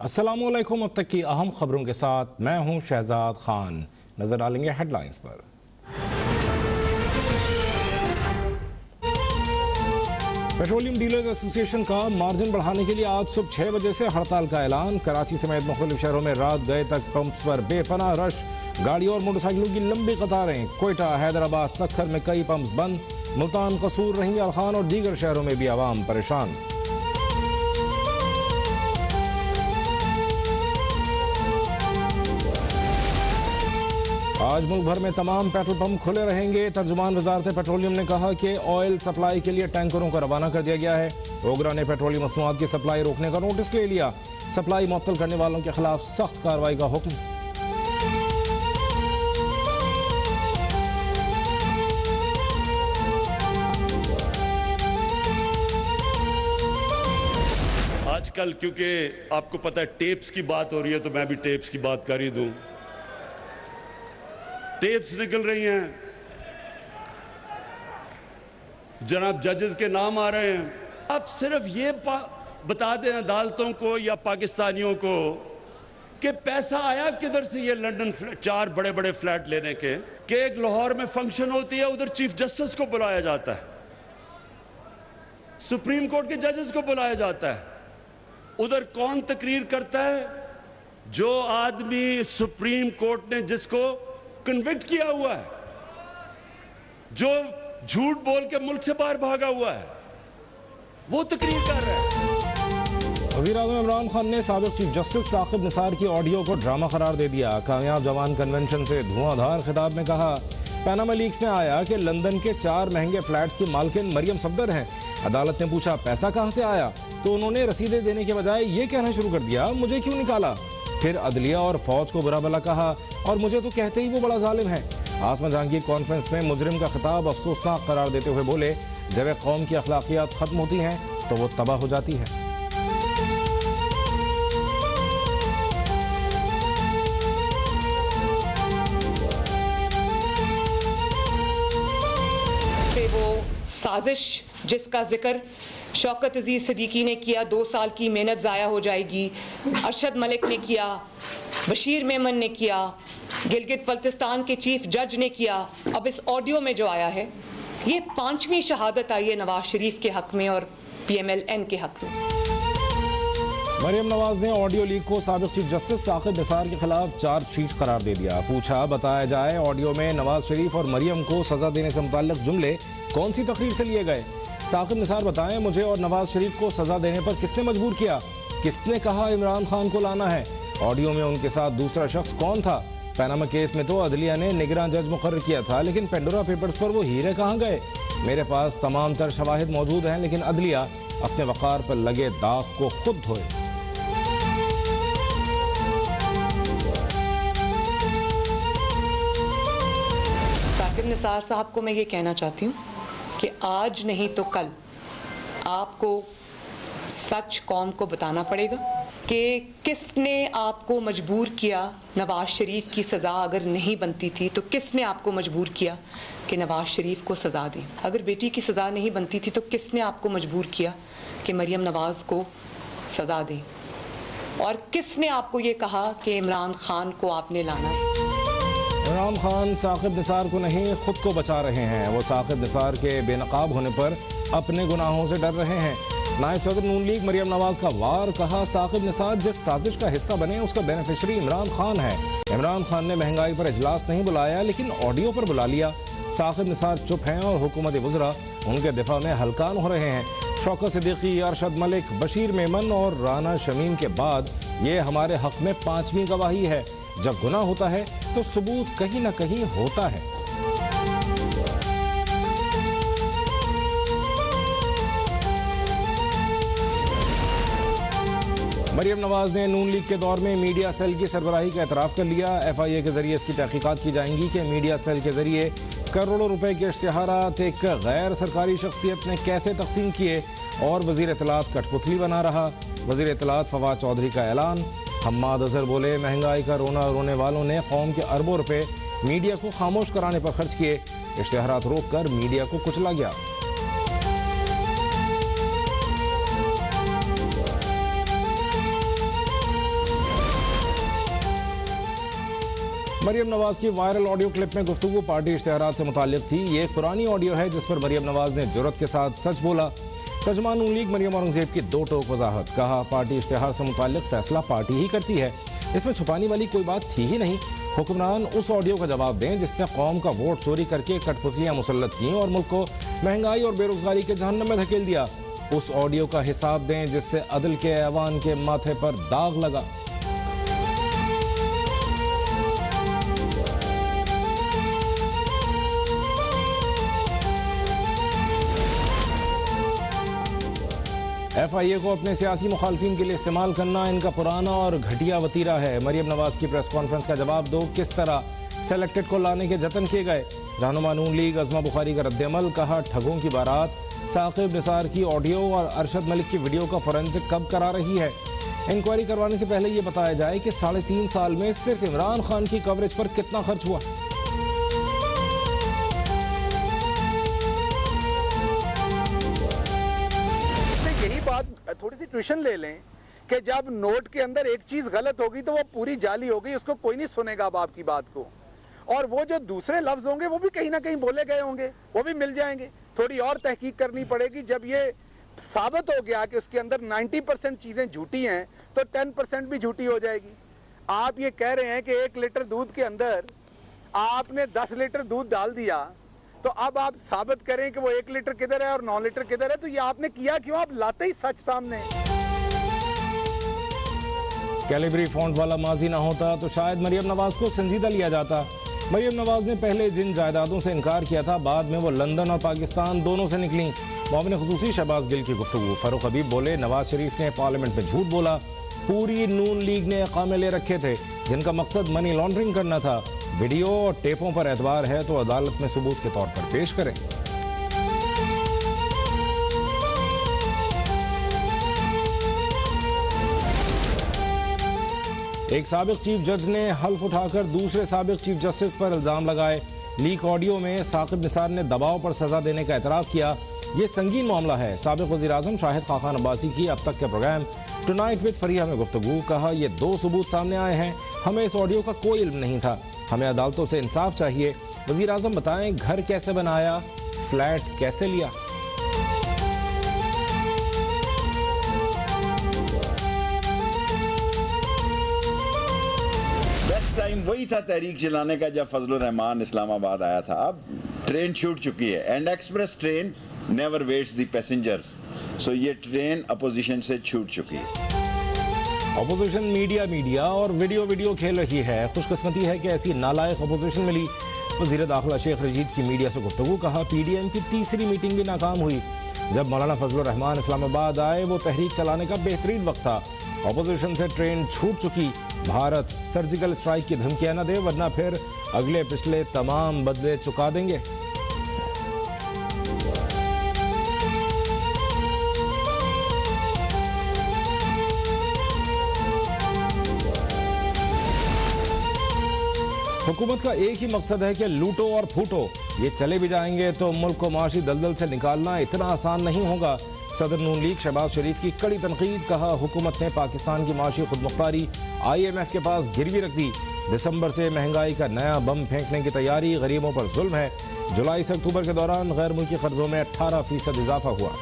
अस्सलामुअलैकुम। अब तक की अहम खबरों के साथ मैं हूं शहजाद खान। नजर डालेंगे हेडलाइंस पर। पेट्रोलियम डीलर्स एसोसिएशन का मार्जिन बढ़ाने के लिए आज सुबह 6 बजे से हड़ताल का ऐलान। कराची समेत मुख्तलिफ शहरों में रात गए तक पंप्स पर बेपनाह रश, गाड़ियों और मोटरसाइकिलों की लंबी कतारें। कोयटा, हैदराबाद, सक्खर में कई पंप्स बंद। मुल्तान, कसूर, रहीम खान और दीगर शहरों में भी आवाम परेशान। आज मुल्क भर में तमाम पेट्रोल पंप खुले रहेंगे। तर्जुमान वजारत पेट्रोलियम ने कहा कि ऑयल सप्लाई के लिए टैंकरों को रवाना कर दिया गया है। ओगरा ने पेट्रोलियम मसनूआत की सप्लाई रोकने का नोटिस ले लिया। सप्लाई मुअत्तल करने वालों के खिलाफ सख्त कार्रवाई का हुक्म। आजकल क्योंकि आपको पता है टेप्स की बात हो रही है, तो मैं भी टेप्स की बात कर ही दूं। टेप्स निकल रही हैं, जनाब जजेस के नाम आ रहे हैं। आप सिर्फ ये बता दें अदालतों को या पाकिस्तानियों को कि पैसा आया किधर से ये लंदन 4 बड़े बड़े फ्लैट लेने के। कि एक लाहौर में फंक्शन होती है, उधर चीफ जस्टिस को बुलाया जाता है, सुप्रीम कोर्ट के जजेस को बुलाया जाता है। उधर कौन तकरीर करता है? जो आदमी सुप्रीम कोर्ट ने जिसको कन्विक्ट किया हुआ है, जो झूठ बोल के मुल्क से बाहर भागा हुआ है, वो तकरीर कर रहा है। वज़ीर-ए-आज़म इमरान खान ने साबिक़ चीफ जस्टिस साकिब निसार की ऑडियो को ड्रामा करार दे दिया। कामयाब जवान कन्वेंशन से धुआंधार खिताब में कहा, पैनामा लीक्स में आया कि लंदन के 4 महंगे फ्लैट्स की मालकिन मरियम सफदर हैं। अदालत ने पूछा पैसा कहां से आया, तो उन्होंने रसीदें देने के बजाय ये कहना शुरू कर दिया, मुझे क्यों निकाला। फिर अदलिया और फौज को बुरा भला कहा और मुझे तो कहते ही वो बड़ा जालिम है। आसमा जहांगीर कॉन्फ्रेंस में मुजरिम का खिताब अफसोसनाक करार देते हुए बोले, जब एक कौम की अखलाकियात खत्म होती हैं तो वो तबाह हो जाती है। वो साजिश जिसका जिक्र शौकत अजीज सिद्दीकी ने किया, 2 साल की मेहनत ज़ाया हो जाएगी। अरशद मलिक ने किया, बशीर मेमन ने किया, गिलगित बल्तिस्तान के चीफ जज ने किया। अब इस ऑडियो में जो आया है, ये 5वीं शहादत आई है नवाज शरीफ के हक में और PMLN के हक में। मरियम नवाज ने ऑडियो लीक को साबिक़ चीफ जस्टिस साकिब निसार के खिलाफ चार्जशीट करार दे दिया। पूछा, बताया जाए ऑडियो में नवाज शरीफ और मरियम को सजा देने से मुताल्लिक़ जुमले कौन सी तकरीर से लिए गए। साकिब निसार बताएं, मुझे और नवाज शरीफ को सजा देने पर किसने मजबूर किया, किसने कहा इमरान खान को लाना है। ऑडियो में उनके साथ दूसरा शख्स कौन था। पैनामा केस में तो अदलिया ने निगरान जज मुकर्रर किया था, लेकिन पेंडोरा पेपर्स पर वो हीरे कहाँ गए। मेरे पास तमाम तर शवाहिद मौजूद हैं, लेकिन अदलिया अपने वक़ार पर लगे दाग को खुद धोए। साकिब निसार साहब को मैं ये कहना चाहती हूँ कि आज नहीं तो कल आपको सच कौम को बताना पड़ेगा कि किसने आपको मजबूर किया। नवाज शरीफ की सज़ा अगर नहीं बनती थी तो किसने आपको मजबूर किया कि नवाज शरीफ को सज़ा दें। अगर बेटी की सज़ा नहीं बनती थी तो किसने आपको मजबूर किया कि मरियम नवाज़ को सज़ा दें। और किसने आपको ये कहा कि इमरान खान को आपने लाना है। इमरान खान साकिब निसार को नहीं, खुद को बचा रहे हैं। वो साकिब निसार के बेनकाब होने पर अपने गुनाहों से डर रहे हैं। नायब सदर नून लीग मरियम नवाज का वार, कहा साकिब निसार जिस साजिश का हिस्सा बने उसका बेनिफिशरी इमरान खान है। इमरान खान ने महंगाई पर इजलास नहीं बुलाया, लेकिन ऑडियो पर बुला लिया। साकिब निसार चुप हैं और हुकूमत वज़रा उनके दिफा में हलकान हो रहे हैं। शौकत सिद्दीकी, अरशद मलिक, बशीर मेमन और राना शमीम के बाद ये हमारे हक में 5वीं गवाही है। जब गुनाह होता है तो सबूत कहीं ना कहीं होता है। मरियम नवाज ने नून लीग के दौर में मीडिया सेल की सरबराही का एतराफ़ कर लिया। FIA के जरिए इसकी तहकीकात की जाएंगी कि मीडिया सेल के जरिए करोड़ों रुपए के इश्तिहारात एक गैर सरकारी शख्सियत ने कैसे तकसीम किए और वज़ीर इत्तलात कठपुतली बना रहा। वज़ीर इत्तलात फवाद चौधरी का ऐलान। हम्माद अजहर बोले, महंगाई का रोना रोने वालों ने कौम के अरबों रुपए मीडिया को खामोश कराने पर खर्च किए। इश्तिहारात रोक कर मीडिया को कुचला गया। मरियम नवाज की वायरल ऑडियो क्लिप में गुफ्तगू पार्टी इश्तेहारात से मुताल्लिक थी। ये एक पुरानी ऑडियो है जिस पर मरियम नवाज ने जुर्रत के साथ सच बोला। तर्जुमान नून लीग मरियम औरंगजेब की दो टोक वजाहत। कहा, पार्टी इश्तेहार से मुताल्लिक फैसला पार्टी ही करती है, इसमें छुपाने वाली कोई बात थी ही नहीं। हुक्मरान उस ऑडियो का जवाब दें जिसने कौम का वोट चोरी करके कठपुतलियां मुसल्लत की और मुल्क को महंगाई और बेरोजगारी के जहन्नम में धकेल दिया। उस ऑडियो का हिसाब दें जिससे अदल के ऐवान के माथे पर दाग लगा। FIA को अपने सियासी मुखालफिन के लिए इस्तेमाल करना इनका पुराना और घटिया वतीरा है। मरियम नवाज की प्रेस कॉन्फ्रेंस का जवाब दो, किस तरह सेलेक्टेड को लाने के जतन किए गए। रहनुमा नून लीग अज़मा बुखारी का रद्द-ए-अमल। कहा, ठगों की बारात साकिब निसार की ऑडियो और अरशद मलिक की वीडियो का फोरेंसिक कब करा रही है। इंक्वायरी करवाने से पहले ये बताया जाए कि 3.5 साल में सिर्फ इमरान खान की कवरेज पर कितना खर्च हुआ। यही बात थोड़ी सी ट्यूशन ले लें कि जब नोट के अंदर एक चीज गलत होगी तो वो पूरी जाली होगी, उसको कोई नहीं सुनेगा अब आपकी बात को, और वो जो दूसरे लफ्ज होंगे वो भी कहीं ना कहीं बोले गए होंगे, वो भी मिल जाएंगे। थोड़ी और तहकीक करनी पड़ेगी। जब ये साबित हो गया कि उसके अंदर 90% चीजें झूठी हैं तो 10% भी झूठी हो जाएगी। आप ये कह रहे हैं कि 1 लीटर दूध के अंदर आपने 10 लीटर दूध डाल दिया, तो अब आप साबित करें कि वो 1 लीटर किधर है और 9 लीटर किधर है, तो ये आपने किया क्यों? आप लाते ही सच सामने। कैलिबरी फॉन्ट वाला माजी ना होता तो शायद मरियम नवाज को संजीदा लिया जाता। मरियम नवाज ने पहले जिन जायदादों से इनकार किया था, बाद में वो लंदन और पाकिस्तान दोनों से निकली। मुआविन खुसूसी शहबाज गिल की गुफ्तगू। फारूक हबीब बोले, नवाज शरीफ ने पार्लियामेंट में झूठ बोला। पूरी नून लीग ने अकामे ले रखे थे जिनका मकसद मनी लॉन्ड्रिंग करना था। वीडियो और टेपों पर एतबार है तो अदालत में सबूत के तौर पर पेश करें। एक साबिक चीफ जज ने हल्फ उठाकर दूसरे साबिक चीफ जस्टिस पर इल्जाम लगाए। लीक ऑडियो में साकिब निसार ने दबाव पर सजा देने का एतराफ़ किया। ये संगीन मामला है। साबिक वज़ीर आज़म शाहिद खाकान अब्बासी की अब तक के प्रोग्राम टुनाइट विद फरिया में गुफ्तगू। कहा, ये 2 सबूत सामने आए हैं, हमें इस ऑडियो का कोई इल्म नहीं था, हमें अदालतों से इंसाफ चाहिए। वज़ीर आज़म बताएं, घर कैसे बनाया, फ्लैट कैसे लिया। टाइम वही था तहरीक चलाने का जब फजलुर रहमान इस्लामाबाद आया था। अब ट्रेन छूट चुकी है and express train never waits the passengers, so ये ट्रेन अपोजिशन से छूट चुकी है। अपोजिशन मीडिया और वीडियो खेल रही है। खुशकिस्मती है कि ऐसी नालायक अपोजिशन मिली। वज़ीर दाखिला शेख रशीद की मीडिया से गुफ्तगू। कहा, PDM की तीसरी मीटिंग भी नाकाम हुई। जब मौलाना फजलुर रहमान इस्लामाबाद आए वो तहरीक चलाने का बेहतरीन वक्त था। अपोजिशन से ट्रेन छूट चुकी। भारत सर्जिकल स्ट्राइक की धमकियां न दे वरना फिर अगले पिछले तमाम बदले चुका देंगे। हुकूमत का एक ही मकसद है कि लूटो और फूटो। ये चले भी जाएंगे तो मुल्क को माशी दलदल से निकालना इतना आसान नहीं होगा। सदर नून लीग शहबाज शरीफ की कड़ी तनकीद। कहा, हुकूमत ने पाकिस्तान की माशी खुदमुख्तारी IMF के पास गिरवी रख दी। दिसंबर से महंगाई का नया बम फेंकने की तैयारी। गरीबों पर जुल्म है। जुलाई से अक्टूबर के दौरान गैर मुल्की कर्जों में 18% इजाफा हुआ।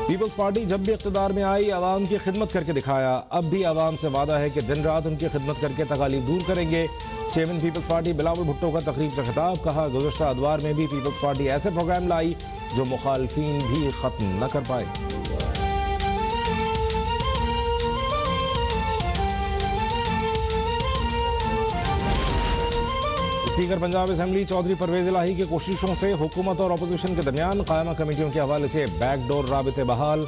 पीपल्स पार्टी जब भी इख्तिदार में आई आवाम की खिदमत करके दिखाया। अब भी आवाम से वादा है कि दिन रात उनकी खिदमत करके तकालीफ दूर करेंगे। Chairman Peoples Party Bilawal Bhutto का तकरीब से खिताब। कहा, गुज़श्ता अदवार में भी पीपल्स पार्टी ऐसे प्रोग्राम लाई जो मुखालफीन भी खत्म न कर पाए। स्पीकर पंजाब असेंबली चौधरी परवेज इलाही की कोशिशों से हुकूमत और अपोजिशन के दरमियान कायमा कमेटियों के हवाले से बैकडोर राबिते बहाल।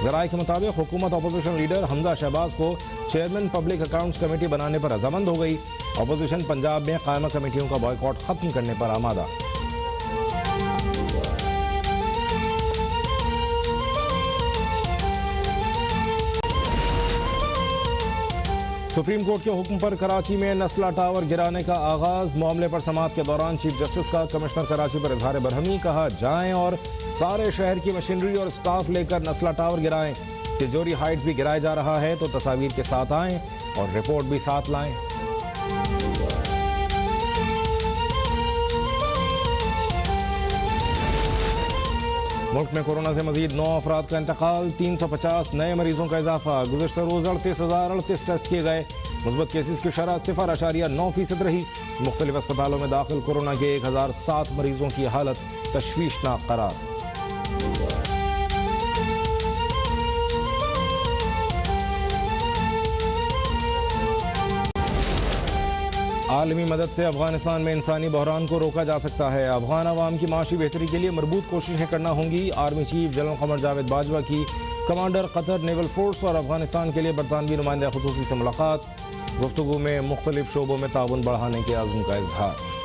ज़राए के मुताबिक हुकूमत अपोजिशन लीडर हमजा शहबाज को चेयरमैन पब्लिक अकाउंट्स कमेटी बनाने पर रजामंद हो गई। अपोजिशन पंजाब में कायमा कमेटियों का बॉयकॉट खत्म करने पर आमादा। सुप्रीम कोर्ट के हुक्म पर कराची में नस्ला टावर गिराने का आगाज। मामले पर समाअत के दौरान चीफ जस्टिस का कमिश्नर कराची पर इजहार बरहमी। कहा जाएं और सारे शहर की मशीनरी और स्टाफ लेकर नस्ला टावर गिराएं। तिजोरी हाइट्स भी गिराया जा रहा है तो तस्वीर के साथ आएं और रिपोर्ट भी साथ लाएं। मुल्क में कोरोना से मजीद 9 अफराद का इंतकाल। 350 नए मरीजों का इजाफा। गुज़श्ता रोज 38,038 टेस्ट किए गए। मुस्बत केसेस की शरह 0.9% रही। मुख्तलिफ अस्पतालों में दाखिल कोरोना के 1007 मरीजों की हालत तशवीशनाक करार। आलमी मदद से अफगानिस्तान में इंसानी बहरान को रोका जा सकता है। अफगान अवाम की माशी बेहतरी के लिए मरबूत कोशिशें करना होंगी। Army chief general Qamar Javed Bajwa की कमांडर कतर नेवल फोर्स और अफगानिस्तान के लिए बरतानवी नुमाइंदा खुसूसी से मुलाकात। गुफ्तगू में मुख्तलिफ शोबों में ताउन बढ़ाने के अज़्म का इजहार।